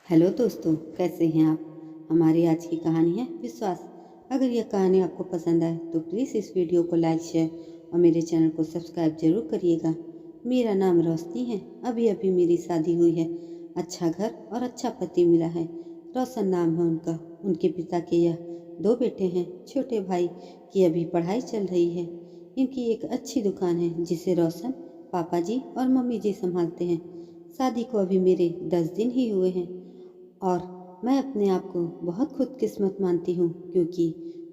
Hello दोस्तों, कैसे हैं आप। हमारी आज की कहानी है विश्वास। अगर यह कहानी आपको पसंद आए तो प्लीज़ इस वीडियो को लाइक शेयर और मेरे चैनल को सब्सक्राइब जरूर करिएगा। मेरा नाम रोशनी है। अभी अभी मेरी शादी हुई है। अच्छा घर और अच्छा पति मिला है। रोशन नाम है उनका। उनके पिता के यह 2 बेटे हैं। छोटे भाई की अभी पढ़ाई चल रही है। इनकी एक अच्छी दुकान है जिसे रोशन पापा जी और मम्मी जी संभालते हैं। शादी को अभी मेरे 10 दिन ही हुए हैं और मैं अपने आप को बहुत खुदकिस्मत मानती हूँ क्योंकि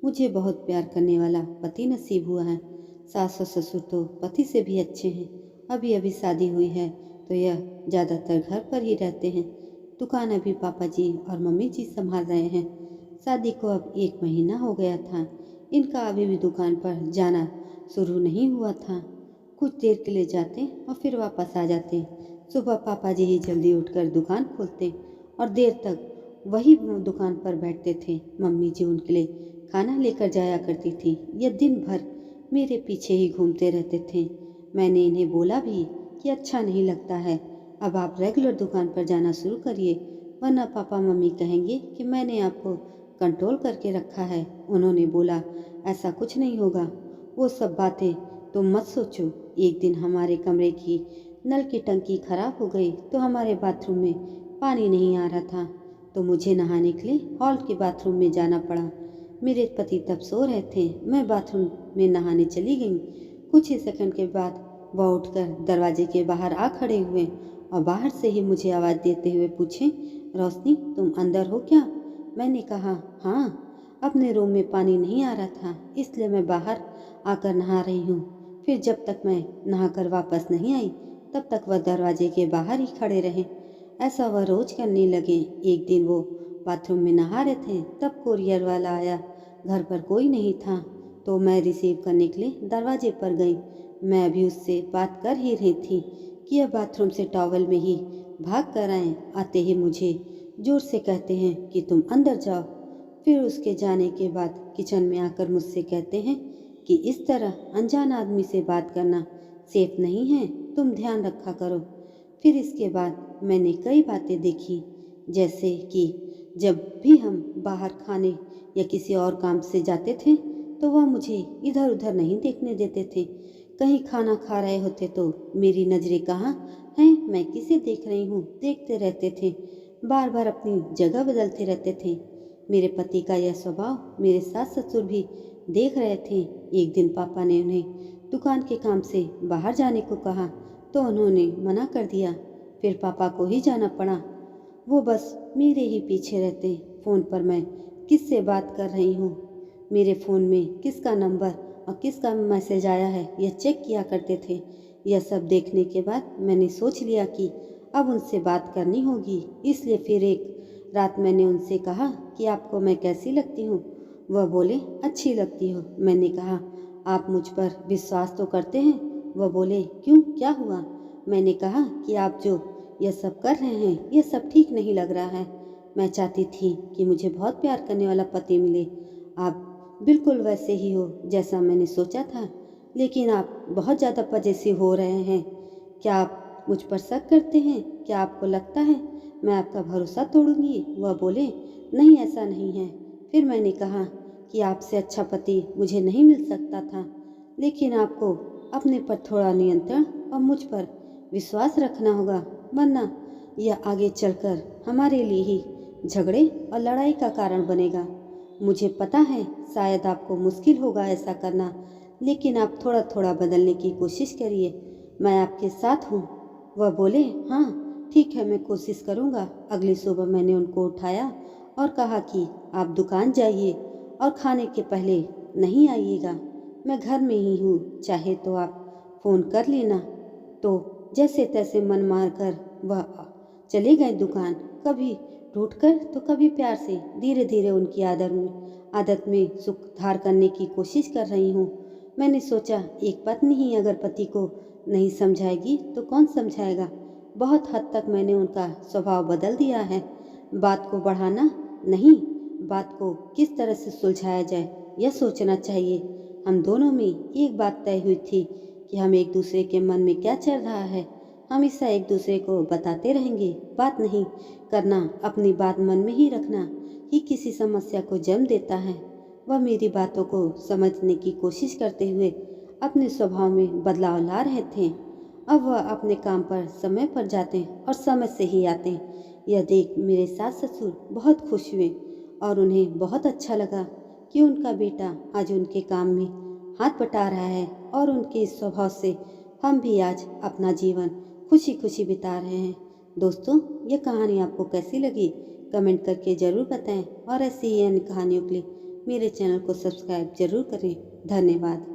मुझे बहुत प्यार करने वाला पति नसीब हुआ है। सास और ससुर तो पति से भी अच्छे हैं। अभी अभी शादी हुई है तो यह ज़्यादातर घर पर ही रहते हैं। दुकान अभी पापा जी और मम्मी जी संभाल रहे हैं। शादी को अब 1 महीना हो गया था। इनका अभी भी दुकान पर जाना शुरू नहीं हुआ था। कुछ देर के लिए जाते और फिर वापस आ जाते। सुबह पापा जी ही जल्दी उठकर दुकान खोलते और देर तक वही दुकान पर बैठते थे। मम्मी जी उनके लिए खाना लेकर जाया करती थी। यह दिन भर मेरे पीछे ही घूमते रहते थे। मैंने इन्हें बोला भी कि अच्छा नहीं लगता है, अब आप रेगुलर दुकान पर जाना शुरू करिए, वरना पापा मम्मी कहेंगे कि मैंने आपको कंट्रोल करके रखा है। उन्होंने बोला, ऐसा कुछ नहीं होगा, वो सब बातें तुम मत सोचो। एक दिन हमारे कमरे की नल की टंकी खराब हो गई तो हमारे बाथरूम में पानी नहीं आ रहा था, तो मुझे नहाने के लिए हॉल के बाथरूम में जाना पड़ा। मेरे पति तब सो रहे थे। मैं बाथरूम में नहाने चली गई। कुछ ही सेकंड के बाद वह उठकर दरवाजे के बाहर आ खड़े हुए और बाहर से ही मुझे आवाज़ देते हुए पूछे, रोशनी तुम अंदर हो क्या। मैंने कहा हाँ, अपने रूम में पानी नहीं आ रहा था इसलिए मैं बाहर आकर नहा रही हूँ। फिर जब तक मैं नहाकर वापस नहीं आई तब तक वह दरवाजे के बाहर ही खड़े रहे। ऐसा वह रोज करने लगे। एक दिन वो बाथरूम में नहा रहे थे तब कोरियर वाला आया। घर पर कोई नहीं था तो मैं रिसीव करने के लिए दरवाजे पर गई। मैं अभी उससे बात कर ही रही थी कि यह बाथरूम से टॉवल में ही भाग कर आए। आते ही मुझे जोर से कहते हैं कि तुम अंदर जाओ। फिर उसके जाने के बाद किचन में आकर मुझसे कहते हैं कि इस तरह अनजान आदमी से बात करना सेफ नहीं है, तुम ध्यान रखा करो। फिर इसके बाद मैंने कई बातें देखी, जैसे कि जब भी हम बाहर खाने या किसी और काम से जाते थे तो वह मुझे इधर उधर नहीं देखने देते थे। कहीं खाना खा रहे होते तो मेरी नज़रें कहाँ हैं, मैं किसे देख रही हूँ देखते रहते थे। बार बार अपनी जगह बदलते रहते थे। मेरे पति का यह स्वभाव मेरे सास ससुर भी देख रहे थे। एक दिन पापा ने उन्हें दुकान के काम से बाहर जाने को कहा तो उन्होंने मना कर दिया। फिर पापा को ही जाना पड़ा। वो बस मेरे ही पीछे रहते। फ़ोन पर मैं किससे बात कर रही हूँ, मेरे फ़ोन में किसका नंबर और किसका मैसेज आया है यह चेक किया करते थे। यह सब देखने के बाद मैंने सोच लिया कि अब उनसे बात करनी होगी। इसलिए फिर एक रात मैंने उनसे कहा कि आपको मैं कैसी लगती हूँ। वह बोले अच्छी लगती हो। मैंने कहा आप मुझ पर विश्वास तो करते हैं। वह बोले क्यों, क्या हुआ। मैंने कहा कि आप जो यह सब कर रहे हैं यह सब ठीक नहीं लग रहा है। मैं चाहती थी कि मुझे बहुत प्यार करने वाला पति मिले। आप बिल्कुल वैसे ही हो जैसा मैंने सोचा था, लेकिन आप बहुत ज़्यादा पजेसिव हो रहे हैं। क्या आप मुझ पर शक करते हैं। क्या आपको लगता है मैं आपका भरोसा तोड़ूंगी। वह बोले नहीं, ऐसा नहीं है। फिर मैंने कहा कि आपसे अच्छा पति मुझे नहीं मिल सकता था, लेकिन आपको अपने पर थोड़ा नियंत्रण और मुझ पर विश्वास रखना होगा, वरना यह आगे चलकर हमारे लिए ही झगड़े और लड़ाई का कारण बनेगा। मुझे पता है शायद आपको मुश्किल होगा ऐसा करना, लेकिन आप थोड़ा थोड़ा बदलने की कोशिश करिए। मैं आपके साथ हूँ। वह बोले हाँ ठीक है, मैं कोशिश करूँगा। अगली सुबह मैंने उनको उठाया और कहा कि आप दुकान जाइए और खाने के पहले नहीं आइएगा। मैं घर में ही हूँ, चाहे तो आप फ़ोन कर लेना। तो जैसे तैसे मन मार कर वह चले गए दुकान। कभी रूठ कर तो कभी प्यार से। धीरे धीरे उनकी आदत में सुधार करने की कोशिश कर रही हूँ। मैंने सोचा एक पत्नी ही अगर पति को नहीं समझाएगी तो कौन समझाएगा। बहुत हद तक मैंने उनका स्वभाव बदल दिया है। बात को बढ़ाना नहीं, बात को किस तरह से सुलझाया जाए यह सोचना चाहिए। हम दोनों में एक बात तय हुई थी कि हम एक दूसरे के मन में क्या चल रहा है हमेशा एक दूसरे को बताते रहेंगे। बात नहीं करना, अपनी बात मन में ही रखना ही किसी समस्या को जन्म देता है। वह मेरी बातों को समझने की कोशिश करते हुए अपने स्वभाव में बदलाव ला रहे थे। अब वह अपने काम पर समय पर जाते और समय से ही आते। यह देख मेरे सास ससुर बहुत खुश हुए और उन्हें बहुत अच्छा लगा कि उनका बेटा आज उनके काम में हाथ बटा रहा है और उनके इस स्वभाव से हम भी आज अपना जीवन खुशी खुशी बिता रहे हैं। दोस्तों, ये कहानी आपको कैसी लगी कमेंट करके ज़रूर बताएं और ऐसी ही अन्य कहानियों के लिए मेरे चैनल को सब्सक्राइब जरूर करें। धन्यवाद।